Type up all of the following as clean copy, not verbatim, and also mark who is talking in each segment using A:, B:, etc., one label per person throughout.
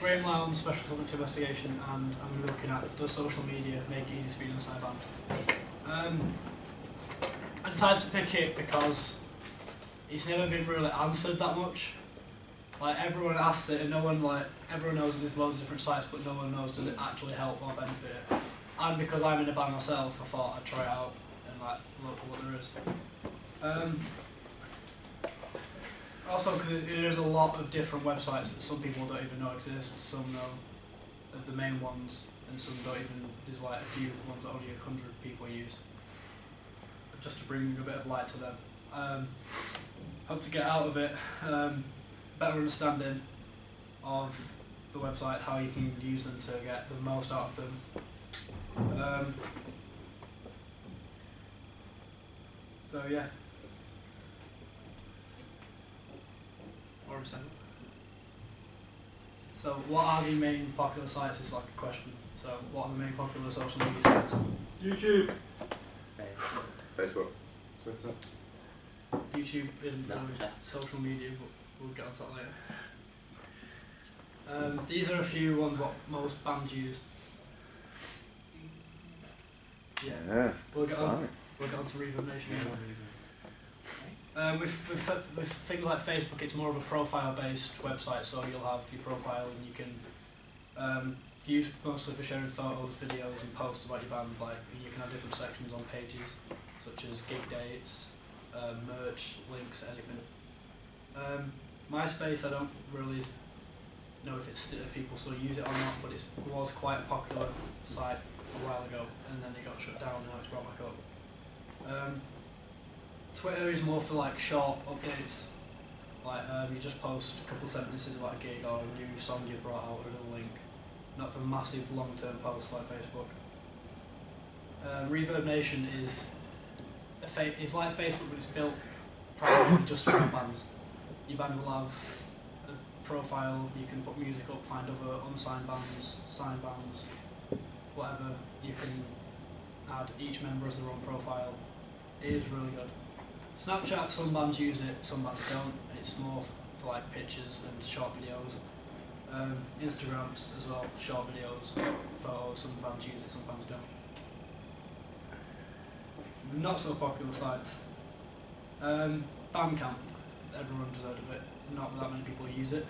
A: creating my own special subject investigation, and I'm going to be looking at does social media make it easy to be an unsigned band. I decided to pick it because it's never been really answered that much. Like, everyone asks it and no one, like, everyone knows there's loads of different sites, but no one knows does it actually help or benefit it. And because I'm in a band myself, I thought I'd try it out and like look at what there is. Also, because there's a lot of different websites that some people don't even know exist, some know of the main ones, and some don't even, there's like a few ones that only 100 people use. But just to bring a bit of light to them. Hope to get out of it better understanding of the website, how you can use them to get the most out of them. So yeah. So what are the main popular sites is like a question. So what are the main popular social media sites?
B: YouTube.
C: Facebook. Twitter.
A: YouTube isn't really social media, but we'll get onto that later. These are a few ones what most bands use.
C: Yeah.
A: We'll get on to Reverb Nation. With things like Facebook, it's more of a profile-based website, so you'll have your profile and you can use mostly for sharing photos, videos and posts about your band. Like, you can have different sections on pages, such as gig dates, merch, links, anything. MySpace, I don't really know if people still use it or not, but it was quite a popular site a while ago, and then it got shut down and now it's brought back up. Twitter is more for like short updates, like you just post a couple of sentences about a gig or a new song you brought out with a link, not for massive long-term posts like Facebook. Reverb Nation is like Facebook, but it's built primarily just for bands. Your band will have a profile, you can put music up, find other unsigned bands, signed bands, whatever. You can add each member as their own profile. It is really good. Snapchat, some bands use it, some bands don't. It's more for like pictures and short videos. Instagram as well, short videos, photos. Some bands use it, some bands don't. Not so popular sites. Bandcamp, everyone has heard of it. Not that many people use it.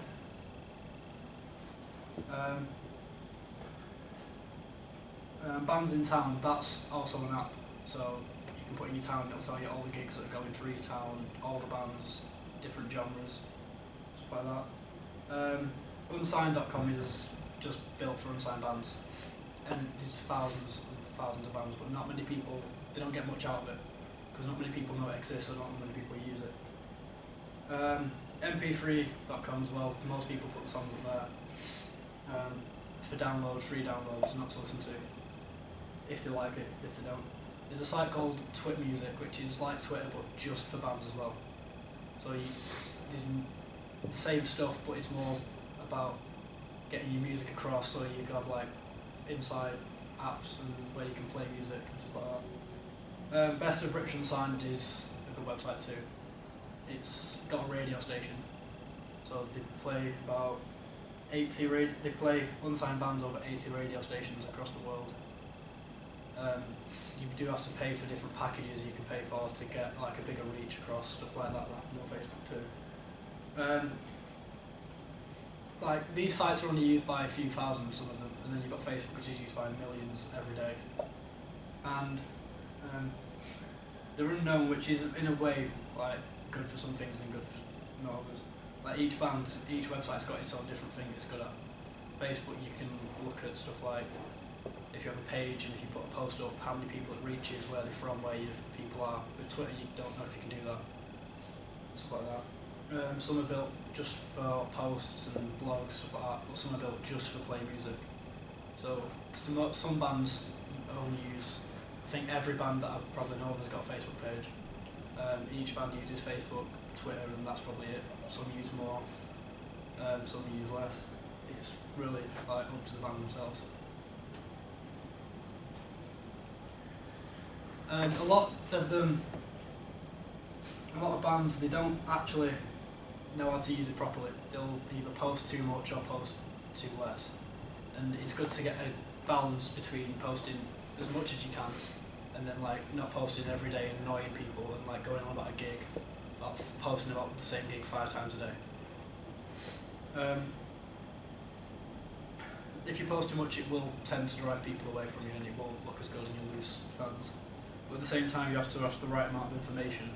A: Bands in Town, that's also an app. So you can put in your town, it'll tell you all the gigs that are going through your town, all the bands, different genres, stuff like that. Unsigned.com is just built for unsigned bands, and there's thousands and thousands of bands, but not many people, they don't get much out of it, because not many people know it exists and not many people use it. MP3.com as well, most people put the songs up there. For download, free downloads, not to listen to, if they like it, if they don't. There's a site called Twit Music, which is like Twitter but just for bands as well. So there's the same stuff, but it's more about getting your music across, so you can have like inside apps and where you can play music and stuff like that. Best of British Unsigned is a good website too. It's got a radio station, so they play about 80 they play unsigned bands over 80 radio stations across the world. You do have to pay for different packages you can pay for to get like a bigger reach across, stuff like that, more Facebook too. Like, these sites are only used by a few thousand, some of them, and then you've got Facebook, which is used by millions every day. And they're unknown, which is in a way like good for some things and good for not others. Like, each website's got its own different thing it's good at. Facebook, you can look at stuff like if you have a page and if you put a post up, how many people it reaches, where they're from, where your people are. With Twitter, you don't know if you can do that. Stuff like that. Some are built just for posts and blogs, stuff like that, but some are built just for playing music. So some bands only use, I think every band that I probably know of has got a Facebook page. Each band uses Facebook, Twitter, and that's probably it. Some use more, some use less. It's really like up to the band themselves. A lot of bands, they don't actually know how to use it properly. They'll either post too much or post too less. And it's good to get a balance between posting as much as you can and then like not posting every day and annoying people and like going on about a gig, or posting about the same gig 5 times a day. If you post too much, it will tend to drive people away from you and it won't look as good and you'll lose fans. But at the same time, you have to have the right amount of information,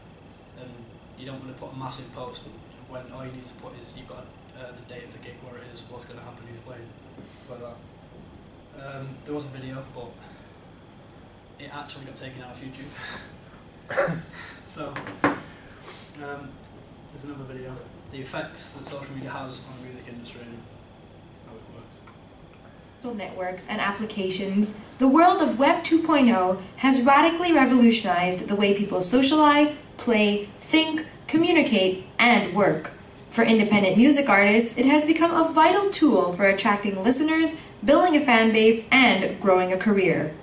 A: and you don't want to put a massive post when all you need to put is you've got the date of the gig, where it is, what's going to happen, who's playing, like that. There was a video, but it actually got taken out of YouTube. So, there's another video. The effects that social media has on the music industry and how it works.
B: Social networks and applications, the world of Web 2.0 has radically revolutionized the way people socialize, play, think, communicate, and work. For independent music artists, it has become a vital tool for attracting listeners, building a fan base, and growing a career.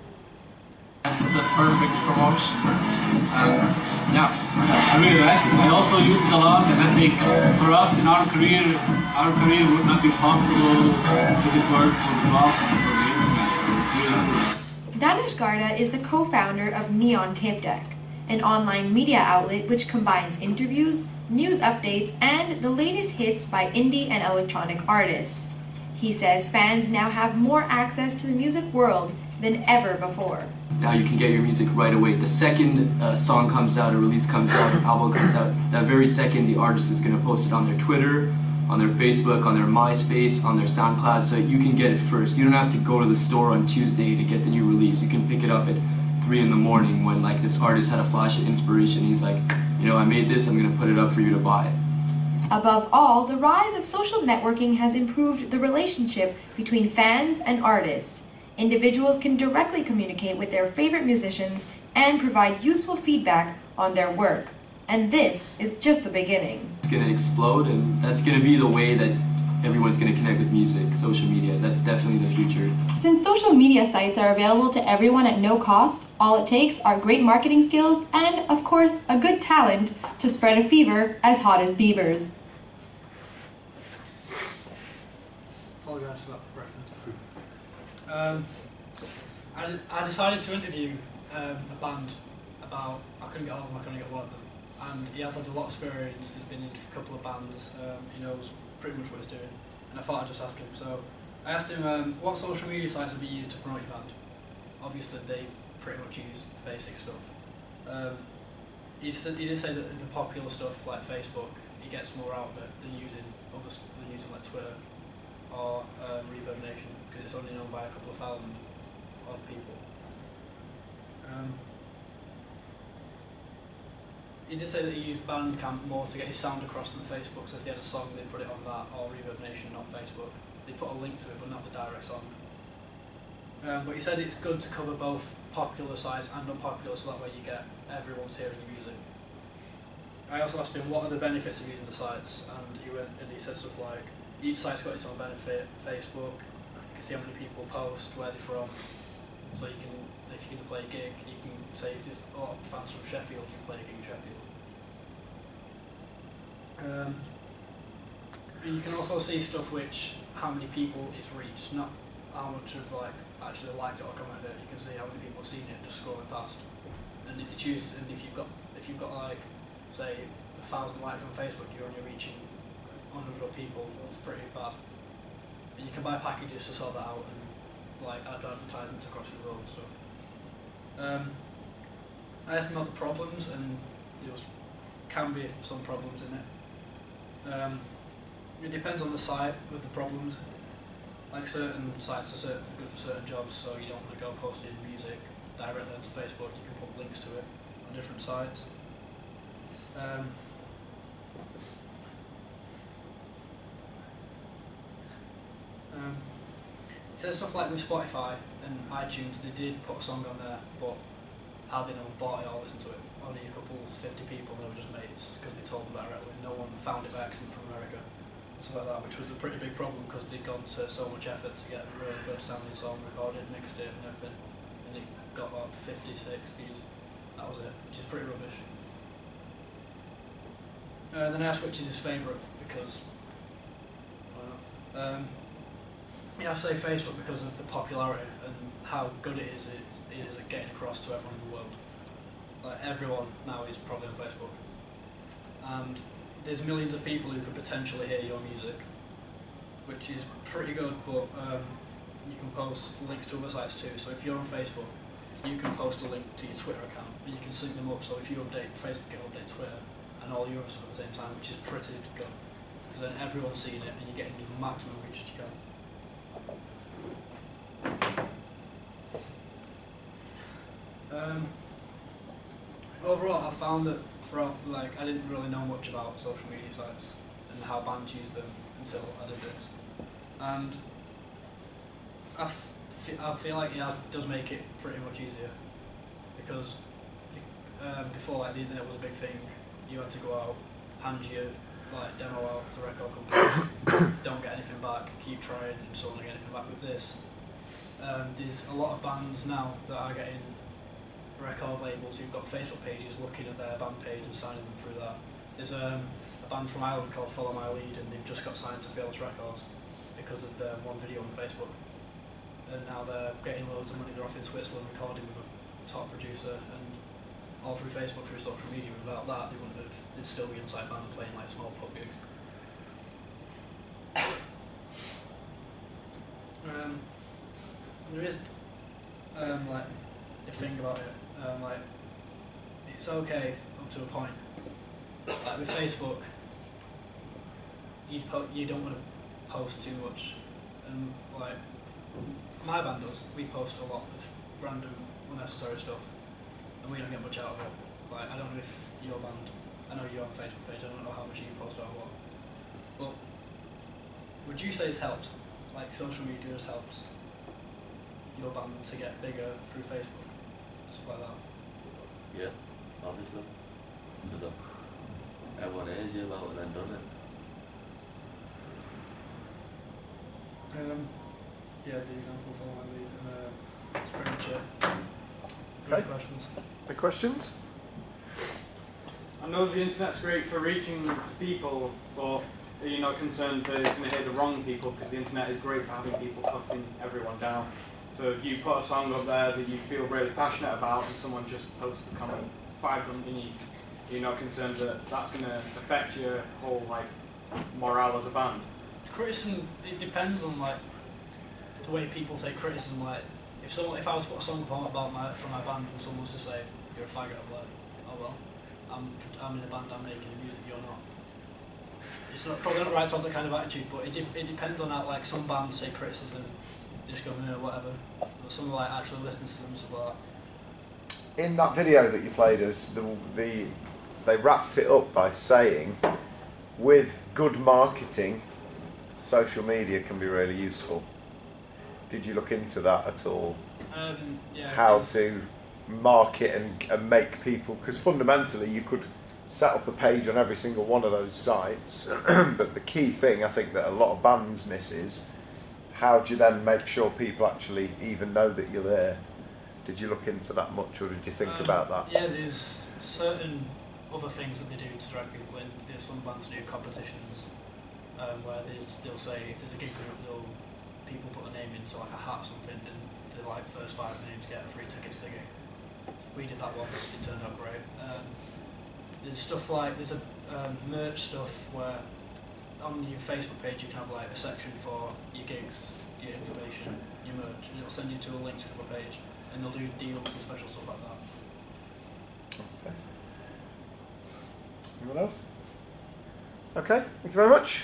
D: It's the perfect promotion. Yeah, I really like it. I also use it a lot, and I think for us in our career would not be possible if it weren't for the blog and for the internet, so it's really cool.
B: Danish Garda is the co-founder of Neon Tape Deck, an online media outlet which combines interviews, news updates, and the latest hits by indie and electronic artists. He says fans now have more access to the music world than ever before.
E: Now you can get your music right away. The second a song comes out, a release comes out, an album comes out, that very second the artist is going to post it on their Twitter, on their Facebook, on their MySpace, on their SoundCloud, so you can get it first. You don't have to go to the store on Tuesday to get the new release. You can pick it up at 3 in the morning when like this artist had a flash of inspiration. He's like, you know, I made this, I'm going to put it up for you to buy.
B: Above all, the rise of social networking has improved the relationship between fans and artists. Individuals can directly communicate with their favorite musicians and provide useful feedback on their work. And this is just the beginning.
E: It's going to explode, and that's going to be the way that everyone's going to connect with music, social media. That's definitely the future.
F: Since social media sites are available to everyone at no cost, all it takes are great marketing skills and, of course, a good talent to spread a fever as hot as beavers.
A: Apologise for that reference. I decided to interview a band about, I couldn't get hold of them, I couldn't get one of them. And he has had a lot of experience, he's been in a couple of bands, he knows pretty much what he's doing. And I thought I'd just ask him. So I asked him, what social media sites have you used to promote your band? Obviously they pretty much use the basic stuff. He did say that the popular stuff like Facebook, he gets more out of it than using like Twitter or Reverb Nation, because it's only known by a couple of thousand odd people. He did say that he used Bandcamp more to get his sound across than Facebook, so if they had a song they'd put it on that, or Reverb Nation, not Facebook. They'd put a link to it but not the direct song. But he said it's good to cover both popular sites and unpopular, so that way you get everyone's hearing your music. I also asked him what are the benefits of using the sites, and he said stuff like each site's got its own benefit. Facebook, you can see how many people post, where they're from, so you can, if you're going to play a gig, you can say if there's a lot of fans from Sheffield, you can play a gig in Sheffield. And you can also see stuff which, how many people it's reached, not how much of like actually liked it or commented it. You can see how many people have seen it just scrolling past. And if you've got like, say, 1,000 likes on Facebook, you're only reaching 100 people. That's pretty bad. And you can buy packages to sort that out and like add advertisements across the road and stuff. I asked him about the problems, and there can be some problems in it. It depends on the site with the problems. Like certain sites are good for certain jobs, so you don't want to go posting music directly onto Facebook. You can put links to it on different sites. He says stuff like with Spotify and iTunes, they did put a song on there, but how they never bought it or listened to it. Only a couple, 50 people, they were just mates because they told them directly. No one found it by accident from America. Stuff like that, which was a pretty big problem because they'd gone to so much effort to get a really good sounding song recorded, mixed it and everything, and it got about 56 views. That was it, which is pretty rubbish. Then I asked which is his favourite, because you have to say Facebook because of the popularity and how good it is at getting across to everyone in the world. Like everyone now is probably on Facebook, and there's millions of people who could potentially hear your music, which is pretty good. But you can post links to other sites too. So if you're on Facebook, you can post a link to your Twitter account, and you can sync them up. So if you update Facebook, it'll update Twitter, and all your stuff at the same time, which is pretty good. Because then everyone's seeing it, and you're getting the maximum reach as you can. Overall, I found that I didn't really know much about social media sites and how bands use them until I did this, and I feel like it does make it pretty much easier, because before, like, the internet was a big thing. You had to go out, hand your demo out to record companies, don't get anything back, keep trying, and still don't get anything back. With this, there's a lot of bands now that are getting record labels who've got Facebook pages looking at their band page and signing them through that. There's a band from Ireland called Follow My Lead, and they've just got signed to Fearless Records because of their one video on Facebook. And now they're getting loads of money. They're off in Switzerland recording with a top producer, and all through Facebook, through social media. Without that, they'd still be inside band playing like small pub gigs. There is like a thing about it. Like, it's okay up to a point. Like with Facebook, you don't want to post too much, and like my band does. We post a lot of random, unnecessary stuff, and we don't get much out of it. Like, I don't know if your band, I know you're on Facebook page. I don't know how much you post out of what. But would you say it's helped? Like, social media has helped your band to get bigger through Facebook? Stuff like that.
G: Yeah, obviously. Because everyone hears you about it and done it.
A: Yeah, the example for my lead, and that's pretty much it. Any questions?
C: Any questions?
H: I know the internet's great for reaching to people, but are you not concerned that it's going to hit the wrong people? Because the internet is great for having people cutting everyone down. So if you put a song up there that you feel really passionate about, and someone just posts a comment 5 underneath, you're not concerned that that's going to affect your whole morale as a band?
A: Criticism, it depends on the way people take criticism. Like, if I was to put a song from my band and someone was to say you're a faggot, I'm like, oh well, I'm in a band, I'm making music, you're not. It's probably not right to have that kind of attitude, but it depends on that. Like, some bands take criticism, they just go whatever. But some actually listen to them, stuff like that.
C: In that video that you played us, they wrapped it up by saying, with good marketing, social media can be really useful. Did you look into that at all?
A: Yeah.
C: How to market and make people, because fundamentally you could set up a page on every single one of those sites, but the key thing I think that a lot of bands miss is, how do you then make sure people actually even know that you're there? Did you look into that much, or did you think about that?
A: Yeah, there's certain other things that they do to drag people in. There's some bands do competitions where they'll say if there's a gig group, people put a name into a hat or something, and the first 5 names get free tickets to the gig. We did that once, it turned out great. There's stuff there's a merch stuff where on your Facebook page you can have a section for your gigs, your information, your merch, and it'll send you to a link to the page, and they'll do deals and special stuff like that.
C: Okay. Anyone else? Okay, thank you very much.